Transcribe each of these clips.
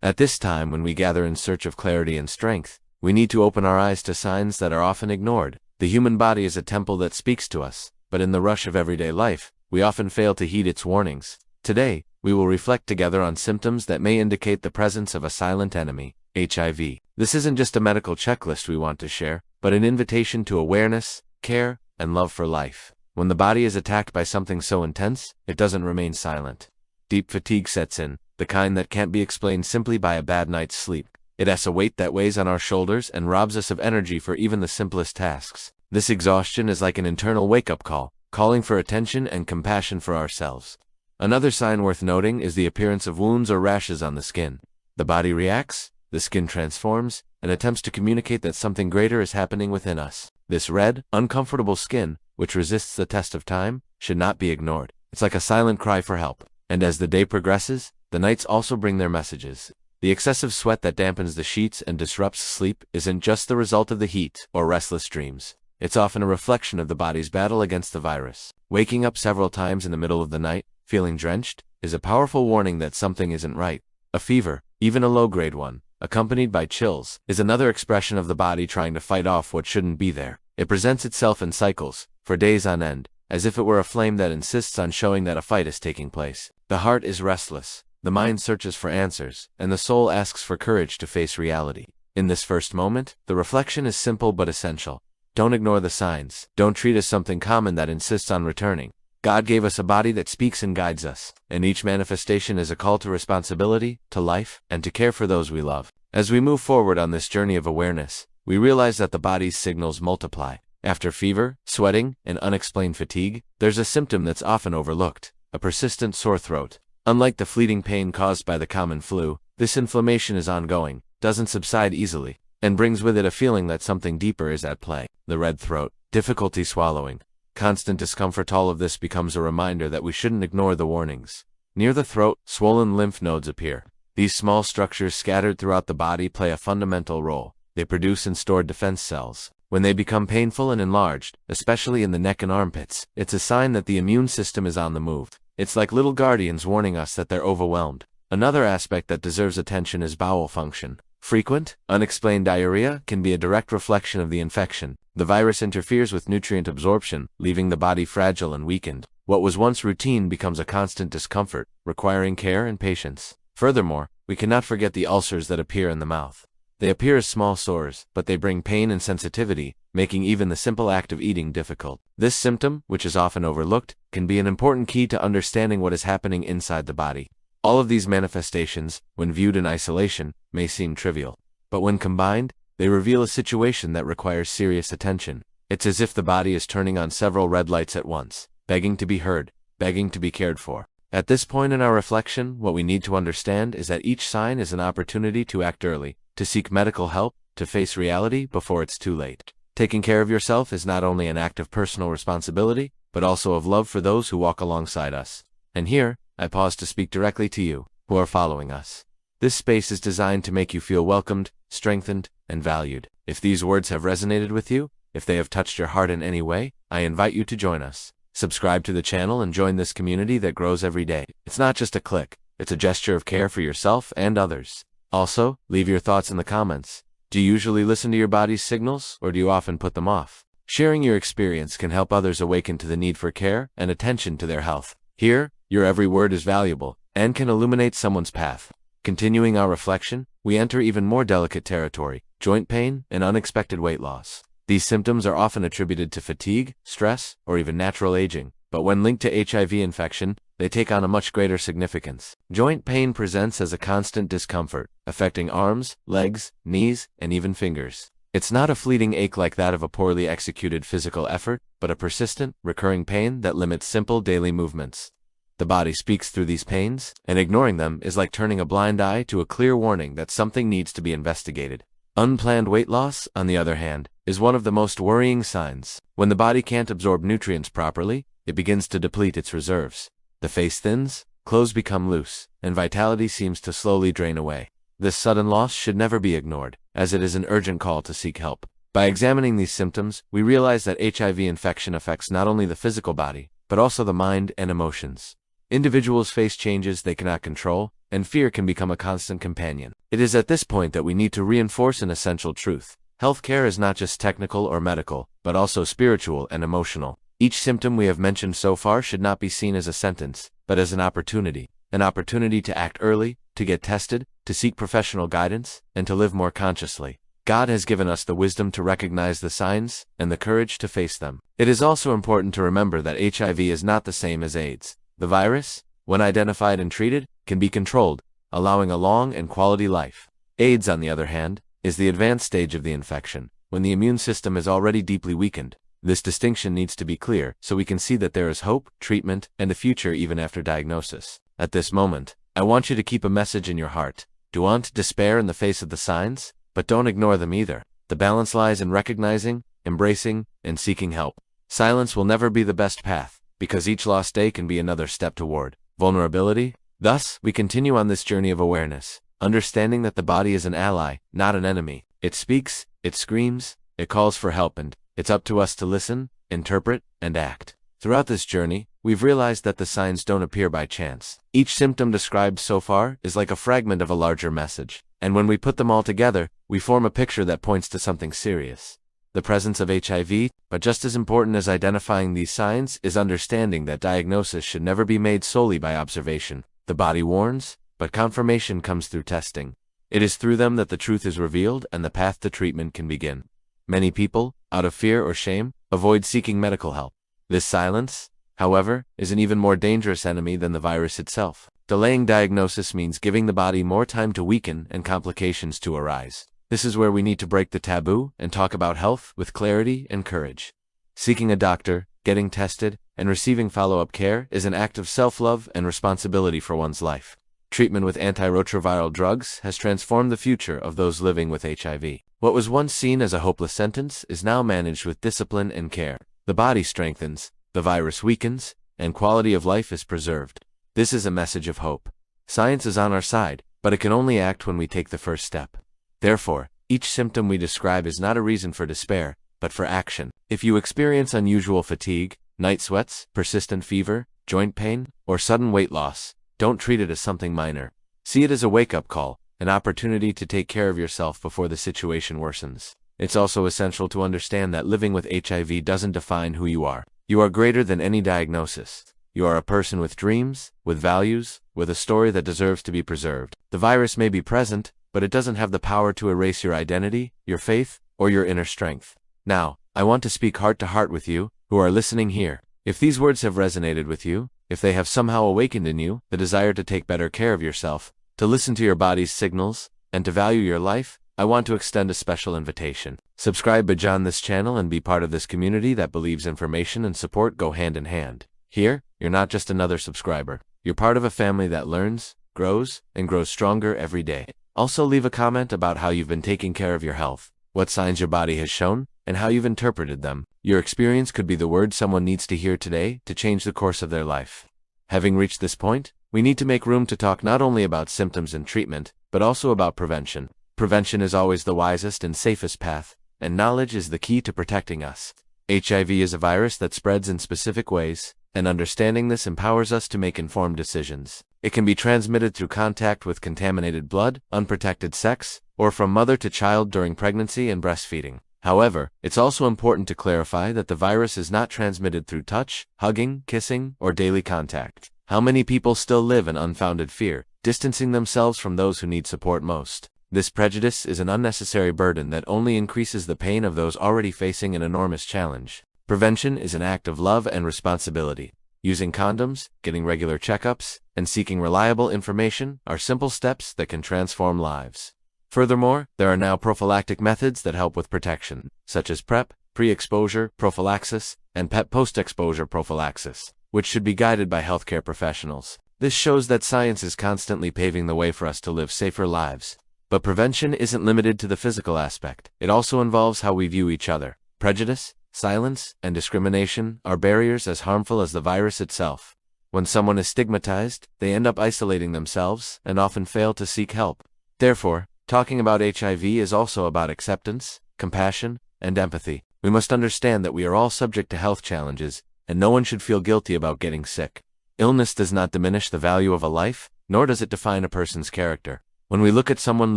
At this time, when we gather in search of clarity and strength, we need to open our eyes to signs that are often ignored. The human body is a temple that speaks to us, but in the rush of everyday life, we often fail to heed its warnings. Today, we will reflect together on symptoms that may indicate the presence of a silent enemy, HIV. This isn't just a medical checklist we want to share, but an invitation to awareness, care, and love for life. When the body is attacked by something so intense, it doesn't remain silent. Deep fatigue sets in, the kind that can't be explained simply by a bad night's sleep. It has a weight that weighs on our shoulders and robs us of energy for even the simplest tasks. This exhaustion is like an internal wake-up call, calling for attention and compassion for ourselves. Another sign worth noting is the appearance of wounds or rashes on the skin. The body reacts, the skin transforms, and attempts to communicate that something greater is happening within us. This red, uncomfortable skin, which resists the test of time, should not be ignored. It's like a silent cry for help. And as the day progresses, the nights also bring their messages. The excessive sweat that dampens the sheets and disrupts sleep isn't just the result of the heat or restless dreams. It's often a reflection of the body's battle against the virus. Waking up several times in the middle of the night, feeling drenched, is a powerful warning that something isn't right. A fever, even a low-grade one, accompanied by chills, is another expression of the body trying to fight off what shouldn't be there. It presents itself in cycles, for days on end, as if it were a flame that insists on showing that a fight is taking place. The heart is restless, the mind searches for answers, and the soul asks for courage to face reality. In this first moment, the reflection is simple but essential. Don't ignore the signs. Don't treat as something common that insists on returning. God gave us a body that speaks and guides us, and each manifestation is a call to responsibility, to life, and to care for those we love. As we move forward on this journey of awareness, we realize that the body's signals multiply. After fever, sweating, and unexplained fatigue, there's a symptom that's often overlooked: a persistent sore throat. Unlike the fleeting pain caused by the common flu, this inflammation is ongoing, doesn't subside easily, and brings with it a feeling that something deeper is at play. The red throat, difficulty swallowing, constant discomfort, all of this becomes a reminder that we shouldn't ignore the warnings. Near the throat, swollen lymph nodes appear. These small structures scattered throughout the body play a fundamental role. They produce and store defense cells. When they become painful and enlarged, especially in the neck and armpits, it's a sign that the immune system is on the move. It's like little guardians warning us that they're overwhelmed. Another aspect that deserves attention is bowel function. Frequent, unexplained diarrhea can be a direct reflection of the infection. The virus interferes with nutrient absorption, leaving the body fragile and weakened. What was once routine becomes a constant discomfort, requiring care and patience. Furthermore, we cannot forget the ulcers that appear in the mouth. They appear as small sores, but they bring pain and sensitivity, making even the simple act of eating difficult. This symptom, which is often overlooked, can be an important key to understanding what is happening inside the body. All of these manifestations, when viewed in isolation, may seem trivial. But when combined, they reveal a situation that requires serious attention. It's as if the body is turning on several red lights at once, begging to be heard, begging to be cared for. At this point in our reflection, what we need to understand is that each sign is an opportunity to act early, to seek medical help, to face reality before it's too late. Taking care of yourself is not only an act of personal responsibility, but also of love for those who walk alongside us. And here, I pause to speak directly to you, who are following us. This space is designed to make you feel welcomed, strengthened, and valued. If these words have resonated with you, if they have touched your heart in any way, I invite you to join us. Subscribe to the channel and join this community that grows every day. It's not just a click, it's a gesture of care for yourself and others. Also, leave your thoughts in the comments. Do you usually listen to your body's signals, or do you often put them off? Sharing your experience can help others awaken to the need for care and attention to their health. Here, your every word is valuable and can illuminate someone's path. Continuing our reflection, we enter even more delicate territory: joint pain and unexpected weight loss. These symptoms are often attributed to fatigue, stress, or even natural aging, but when linked to HIV infection, they take on a much greater significance. Joint pain presents as a constant discomfort, affecting arms, legs, knees, and even fingers. It's not a fleeting ache like that of a poorly executed physical effort, but a persistent, recurring pain that limits simple daily movements. The body speaks through these pains, and ignoring them is like turning a blind eye to a clear warning that something needs to be investigated. Unplanned weight loss, on the other hand, is one of the most worrying signs. When the body can't absorb nutrients properly, it begins to deplete its reserves. The face thins, clothes become loose, and vitality seems to slowly drain away. This sudden loss should never be ignored, as it is an urgent call to seek help. By examining these symptoms, we realize that HIV infection affects not only the physical body, but also the mind and emotions. Individuals face changes they cannot control, and fear can become a constant companion. It is at this point that we need to reinforce an essential truth. Healthcare is not just technical or medical, but also spiritual and emotional. Each symptom we have mentioned so far should not be seen as a sentence, but as an opportunity to act early, to get tested, to seek professional guidance, and to live more consciously. God has given us the wisdom to recognize the signs and the courage to face them. It is also important to remember that HIV is not the same as AIDS. The virus, when identified and treated, can be controlled, allowing a long and quality life. AIDS, on the other hand, is the advanced stage of the infection, when the immune system is already deeply weakened. This distinction needs to be clear so we can see that there is hope, treatment, and a future even after diagnosis. At this moment, I want you to keep a message in your heart. Don't despair in the face of the signs, but don't ignore them either. The balance lies in recognizing, embracing, and seeking help. Silence will never be the best path, because each lost day can be another step toward vulnerability. Thus, we continue on this journey of awareness, understanding that the body is an ally, not an enemy. It speaks, it screams, it calls for help, and it's up to us to listen, interpret, and act. Throughout this journey, we've realized that the signs don't appear by chance. Each symptom described so far is like a fragment of a larger message, and when we put them all together, we form a picture that points to something serious: the presence of HIV. But just as important as identifying these signs is understanding that diagnosis should never be made solely by observation. The body warns, but confirmation comes through testing. It is through them that the truth is revealed and the path to treatment can begin. Many people, out of fear or shame, avoid seeking medical help. This silence, however, is an even more dangerous enemy than the virus itself. Delaying diagnosis means giving the body more time to weaken and complications to arise. This is where we need to break the taboo and talk about health with clarity and courage. Seeking a doctor, getting tested, and receiving follow-up care is an act of self-love and responsibility for one's life. Treatment with antiretroviral drugs has transformed the future of those living with HIV. What was once seen as a hopeless sentence is now managed with discipline and care. The body strengthens, the virus weakens, and quality of life is preserved. This is a message of hope. Science is on our side, but it can only act when we take the first step. Therefore, each symptom we describe is not a reason for despair, but for action. If you experience unusual fatigue, night sweats, persistent fever, joint pain, or sudden weight loss, don't treat it as something minor. See it as a wake-up call, an opportunity to take care of yourself before the situation worsens. It's also essential to understand that living with HIV doesn't define who you are. You are greater than any diagnosis. You are a person with dreams, with values, with a story that deserves to be preserved. The virus may be present, but it doesn't have the power to erase your identity, your faith, or your inner strength. Now, I want to speak heart to heart with you, who are listening here. If these words have resonated with you, if they have somehow awakened in you the desire to take better care of yourself, to listen to your body's signals, and to value your life, I want to extend a special invitation. Subscribe to this channel and be part of this community that believes information and support go hand in hand. Here, you're not just another subscriber. You're part of a family that learns, grows, and grows stronger every day. Also, leave a comment about how you've been taking care of your health, what signs your body has shown, and how you've interpreted them. Your experience could be the word someone needs to hear today to change the course of their life. Having reached this point, we need to make room to talk not only about symptoms and treatment, but also about prevention. Prevention is always the wisest and safest path, and knowledge is the key to protecting us. HIV is a virus that spreads in specific ways, and understanding this empowers us to make informed decisions. It can be transmitted through contact with contaminated blood, unprotected sex, or from mother to child during pregnancy and breastfeeding. However, it's also important to clarify that the virus is not transmitted through touch, hugging, kissing, or daily contact. How many people still live in unfounded fear, distancing themselves from those who need support most? This prejudice is an unnecessary burden that only increases the pain of those already facing an enormous challenge. Prevention is an act of love and responsibility. Using condoms, getting regular checkups, and seeking reliable information are simple steps that can transform lives. Furthermore, there are now prophylactic methods that help with protection, such as PrEP, pre-exposure prophylaxis, and PEP post-exposure prophylaxis, which should be guided by healthcare professionals. This shows that science is constantly paving the way for us to live safer lives. But prevention isn't limited to the physical aspect. It also involves how we view each other. Prejudice, silence, and discrimination are barriers as harmful as the virus itself. When someone is stigmatized, they end up isolating themselves and often fail to seek help. Therefore, talking about HIV is also about acceptance, compassion, and empathy. We must understand that we are all subject to health challenges, and no one should feel guilty about getting sick. Illness does not diminish the value of a life, nor does it define a person's character. When we look at someone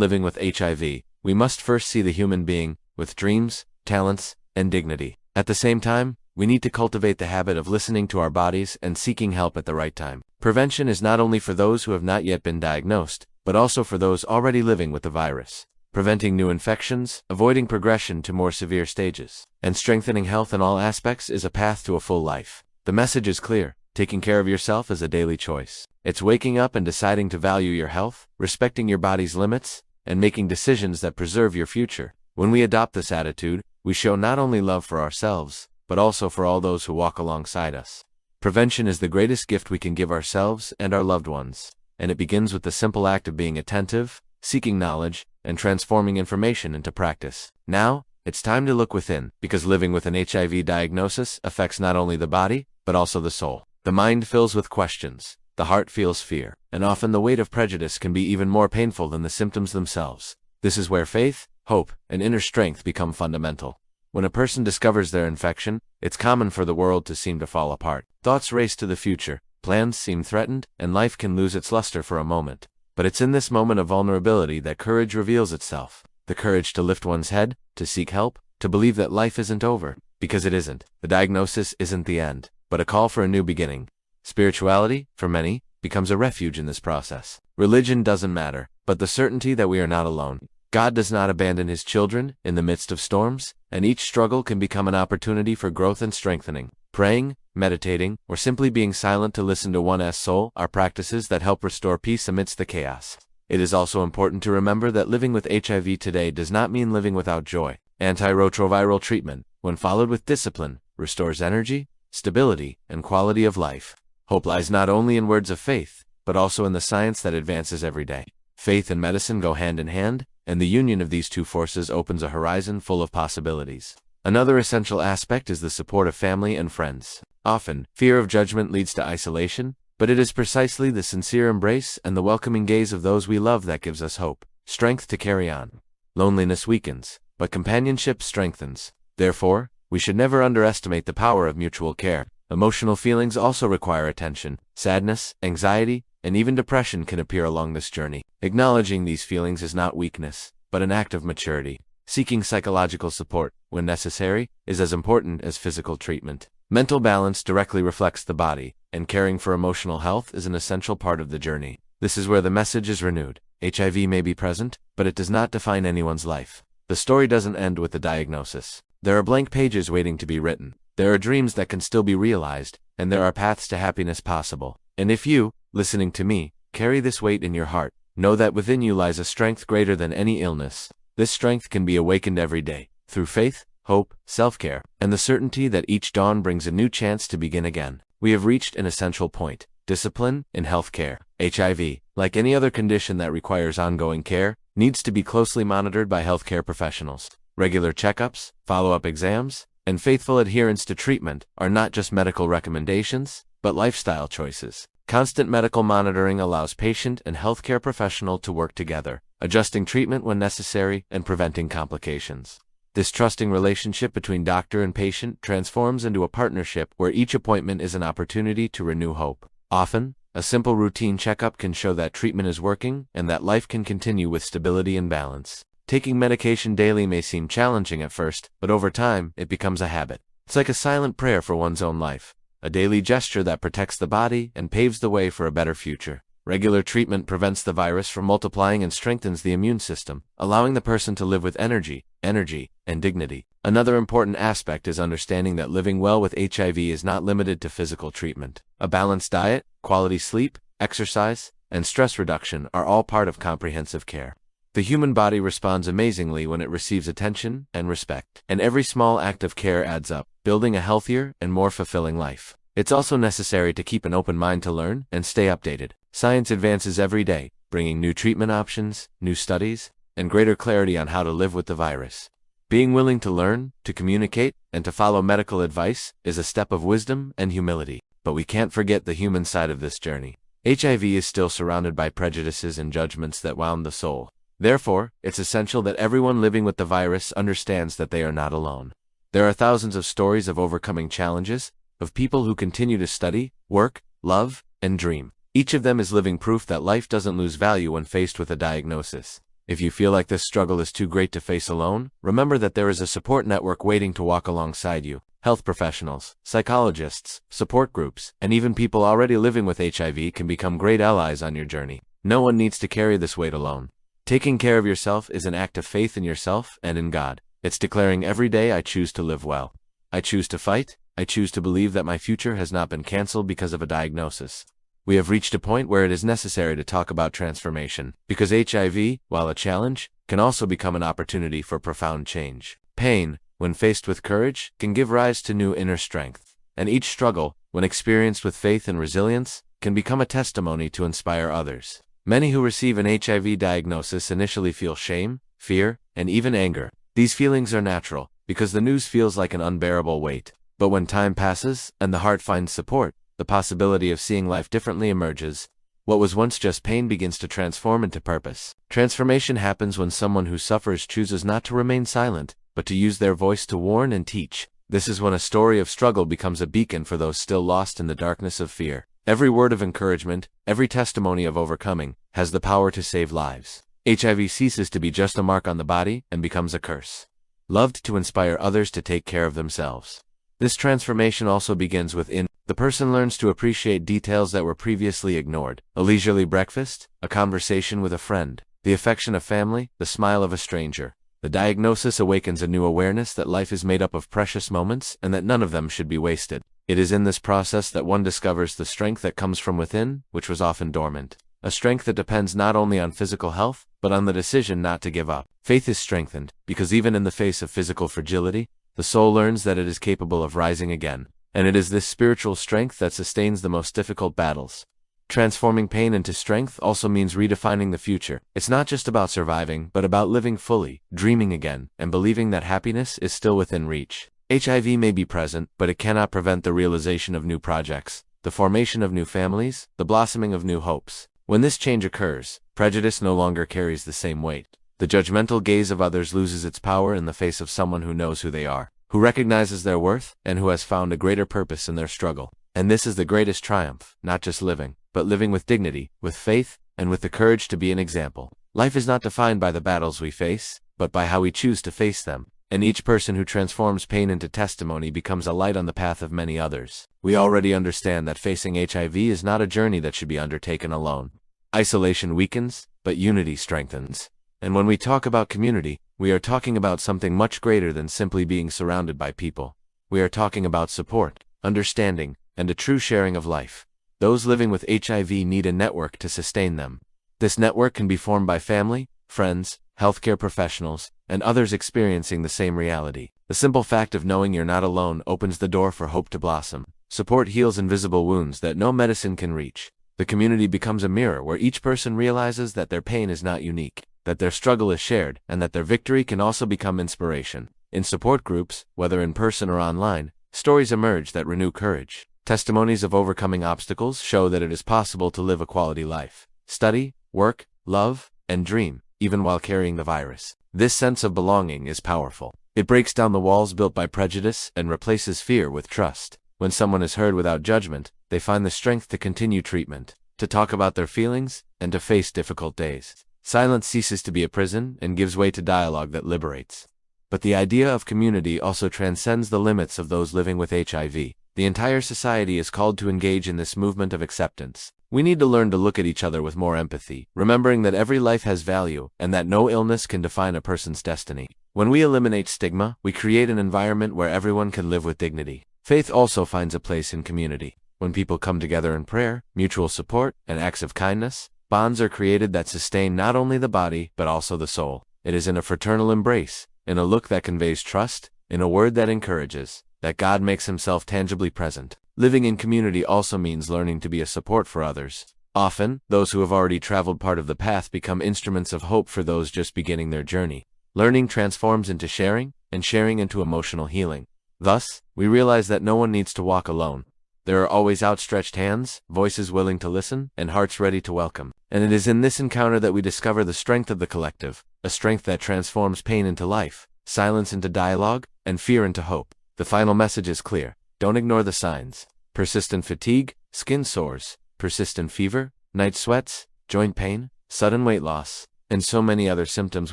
living with HIV, we must first see the human being, with dreams, talents, and dignity. At the same time, we need to cultivate the habit of listening to our bodies and seeking help at the right time. Prevention is not only for those who have not yet been diagnosed, but also for those already living with the virus. Preventing new infections, avoiding progression to more severe stages, and strengthening health in all aspects is a path to a full life. The message is clear. Taking care of yourself is a daily choice. It's waking up and deciding to value your health, respecting your body's limits, and making decisions that preserve your future. When we adopt this attitude, we show not only love for ourselves, but also for all those who walk alongside us. Prevention is the greatest gift we can give ourselves and our loved ones, and it begins with the simple act of being attentive, seeking knowledge, and transforming information into practice. Now, it's time to look within, because living with an HIV diagnosis affects not only the body, but also the soul. The mind fills with questions, the heart feels fear, and often the weight of prejudice can be even more painful than the symptoms themselves. This is where faith, hope, and inner strength become fundamental. When a person discovers their infection, it's common for the world to seem to fall apart. Thoughts race to the future, plans seem threatened, and life can lose its luster for a moment. But it's in this moment of vulnerability that courage reveals itself. The courage to lift one's head, to seek help, to believe that life isn't over, because it isn't. The diagnosis isn't the end, but a call for a new beginning. Spirituality, for many, becomes a refuge in this process. Religion doesn't matter, but the certainty that we are not alone. God does not abandon his children in the midst of storms, and each struggle can become an opportunity for growth and strengthening. Praying, meditating, or simply being silent to listen to one's soul are practices that help restore peace amidst the chaos. It is also important to remember that living with HIV today does not mean living without joy. Antiretroviral treatment, when followed with discipline, restores energy, stability, and quality of life. Hope lies not only in words of faith, but also in the science that advances every day. Faith and medicine go hand in hand, and the union of these two forces opens a horizon full of possibilities. Another essential aspect is the support of family and friends. Often, fear of judgment leads to isolation, but it is precisely the sincere embrace and the welcoming gaze of those we love that gives us hope, strength to carry on. Loneliness weakens, but companionship strengthens. Therefore, we should never underestimate the power of mutual care. Emotional feelings also require attention. Sadness, anxiety, and even depression can appear along this journey. Acknowledging these feelings is not weakness, but an act of maturity. Seeking psychological support, when necessary, is as important as physical treatment. Mental balance directly reflects the body, and caring for emotional health is an essential part of the journey. This is where the message is renewed. HIV may be present, but it does not define anyone's life. The story doesn't end with the diagnosis. There are blank pages waiting to be written. There are dreams that can still be realized, and there are paths to happiness possible. And if you, listening to me, carry this weight in your heart, know that within you lies a strength greater than any illness. This strength can be awakened every day, through faith, hope, self-care, and the certainty that each dawn brings a new chance to begin again. We have reached an essential point: discipline in healthcare. HIV, like any other condition that requires ongoing care, needs to be closely monitored by healthcare professionals. Regular checkups, follow-up exams, and faithful adherence to treatment are not just medical recommendations, but lifestyle choices. Constant medical monitoring allows patient and healthcare professional to work together, adjusting treatment when necessary and preventing complications. This trusting relationship between doctor and patient transforms into a partnership where each appointment is an opportunity to renew hope. Often, a simple routine checkup can show that treatment is working and that life can continue with stability and balance. Taking medication daily may seem challenging at first, but over time, it becomes a habit. It's like a silent prayer for one's own life, a daily gesture that protects the body and paves the way for a better future. Regular treatment prevents the virus from multiplying and strengthens the immune system, allowing the person to live with energy, and dignity. Another important aspect is understanding that living well with HIV is not limited to physical treatment. A balanced diet, quality sleep, exercise, and stress reduction are all part of comprehensive care. The human body responds amazingly when it receives attention and respect, and every small act of care adds up, building a healthier and more fulfilling life. It's also necessary to keep an open mind to learn and stay updated. Science advances every day, bringing new treatment options, new studies, and greater clarity on how to live with the virus. Being willing to learn, to communicate, and to follow medical advice is a step of wisdom and humility. But we can't forget the human side of this journey. HIV is still surrounded by prejudices and judgments that wound the soul. Therefore, it's essential that everyone living with the virus understands that they are not alone. There are thousands of stories of overcoming challenges, of people who continue to study, work, love, and dream. Each of them is living proof that life doesn't lose value when faced with a diagnosis. If you feel like this struggle is too great to face alone, remember that there is a support network waiting to walk alongside you. Health professionals, psychologists, support groups, and even people already living with HIV can become great allies on your journey. No one needs to carry this weight alone. Taking care of yourself is an act of faith in yourself and in God. It's declaring every day, I choose to live well. I choose to fight. I choose to believe that my future has not been canceled because of a diagnosis. We have reached a point where it is necessary to talk about transformation, because HIV, while a challenge, can also become an opportunity for profound change. Pain, when faced with courage, can give rise to new inner strength. And each struggle, when experienced with faith and resilience, can become a testimony to inspire others. Many who receive an HIV diagnosis initially feel shame, fear, and even anger. These feelings are natural, because the news feels like an unbearable weight. But when time passes, and the heart finds support, the possibility of seeing life differently emerges. What was once just pain begins to transform into purpose. Transformation happens when someone who suffers chooses not to remain silent, but to use their voice to warn and teach. This is when a story of struggle becomes a beacon for those still lost in the darkness of fear. Every word of encouragement, every testimony of overcoming, has the power to save lives. HIV ceases to be just a mark on the body and becomes a curse. Loved to inspire others to take care of themselves. This transformation also begins within. The person learns to appreciate details that were previously ignored. A leisurely breakfast, a conversation with a friend, the affection of family, the smile of a stranger. The diagnosis awakens a new awareness that life is made up of precious moments and that none of them should be wasted. It is in this process that one discovers the strength that comes from within, which was often dormant. A strength that depends not only on physical health, but on the decision not to give up. Faith is strengthened, because even in the face of physical fragility, the soul learns that it is capable of rising again. And it is this spiritual strength that sustains the most difficult battles. Transforming pain into strength also means redefining the future. It's not just about surviving, but about living fully, dreaming again, and believing that happiness is still within reach. HIV may be present, but it cannot prevent the realization of new projects, the formation of new families, the blossoming of new hopes. When this change occurs, prejudice no longer carries the same weight. The judgmental gaze of others loses its power in the face of someone who knows who they are, who recognizes their worth, and who has found a greater purpose in their struggle. And this is the greatest triumph, not just living, but living with dignity, with faith, and with the courage to be an example. Life is not defined by the battles we face, but by how we choose to face them. And each person who transforms pain into testimony becomes a light on the path of many others. We already understand that facing HIV is not a journey that should be undertaken alone. Isolation weakens, but unity strengthens. And when we talk about community, we are talking about something much greater than simply being surrounded by people. We are talking about support, understanding, and a true sharing of life. Those living with HIV need a network to sustain them. This network can be formed by family, friends, healthcare professionals, and others experiencing the same reality. The simple fact of knowing you're not alone opens the door for hope to blossom. Support heals invisible wounds that no medicine can reach. The community becomes a mirror where each person realizes that their pain is not unique, that their struggle is shared, and that their victory can also become inspiration. In support groups, whether in person or online, stories emerge that renew courage. Testimonies of overcoming obstacles show that it is possible to live a quality life. Study, work, love, and dream, even while carrying the virus. This sense of belonging is powerful. It breaks down the walls built by prejudice and replaces fear with trust. When someone is heard without judgment, they find the strength to continue treatment, to talk about their feelings, and to face difficult days. Silence ceases to be a prison and gives way to dialogue that liberates. But the idea of community also transcends the limits of those living with HIV. The entire society is called to engage in this movement of acceptance. We need to learn to look at each other with more empathy, remembering that every life has value and that no illness can define a person's destiny. When we eliminate stigma, we create an environment where everyone can live with dignity. Faith also finds a place in community. When people come together in prayer, mutual support, and acts of kindness, bonds are created that sustain not only the body, but also the soul. It is in a fraternal embrace, in a look that conveys trust, in a word that encourages, that God makes himself tangibly present. Living in community also means learning to be a support for others. Often, those who have already traveled part of the path become instruments of hope for those just beginning their journey. Learning transforms into sharing, and sharing into emotional healing. Thus, we realize that no one needs to walk alone. There are always outstretched hands, voices willing to listen, and hearts ready to welcome. And it is in this encounter that we discover the strength of the collective, a strength that transforms pain into life, silence into dialogue, and fear into hope. The final message is clear. Don't ignore the signs. Persistent fatigue, skin sores, persistent fever, night sweats, joint pain, sudden weight loss, and so many other symptoms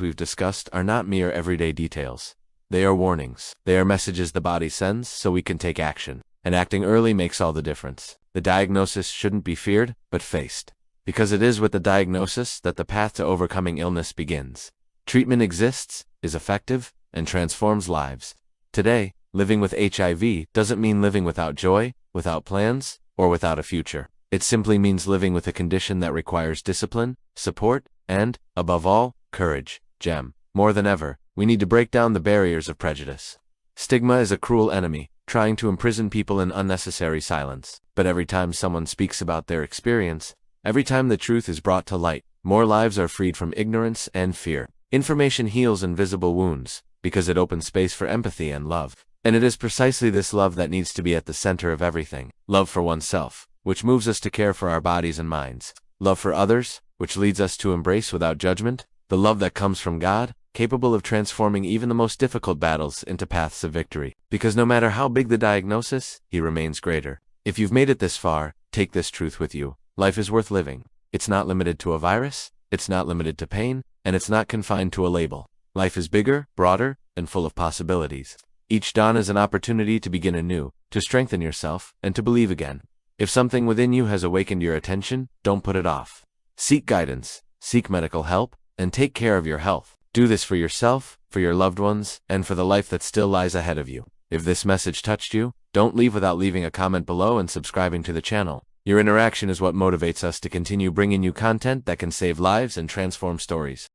we've discussed are not mere everyday details. They are warnings. They are messages the body sends so we can take action. And acting early makes all the difference. The diagnosis shouldn't be feared, but faced. Because it is with the diagnosis that the path to overcoming illness begins. Treatment exists, is effective, and transforms lives. Today, living with HIV doesn't mean living without joy, without plans, or without a future. It simply means living with a condition that requires discipline, support, and, above all, courage. Gem. More than ever, we need to break down the barriers of prejudice. Stigma is a cruel enemy, trying to imprison people in unnecessary silence. But every time someone speaks about their experience, every time the truth is brought to light, more lives are freed from ignorance and fear. Information heals invisible wounds, because it opens space for empathy and love. And it is precisely this love that needs to be at the center of everything. Love for oneself, which moves us to care for our bodies and minds. Love for others, which leads us to embrace without judgment. The love that comes from God, capable of transforming even the most difficult battles into paths of victory. Because no matter how big the diagnosis, He remains greater. If you've made it this far, take this truth with you. Life is worth living. It's not limited to a virus, it's not limited to pain, and it's not confined to a label. Life is bigger, broader, and full of possibilities. Each dawn is an opportunity to begin anew, to strengthen yourself, and to believe again. If something within you has awakened your attention, don't put it off. Seek guidance, seek medical help, and take care of your health. Do this for yourself, for your loved ones, and for the life that still lies ahead of you. If this message touched you, don't leave without leaving a comment below and subscribing to the channel. Your interaction is what motivates us to continue bringing you content that can save lives and transform stories.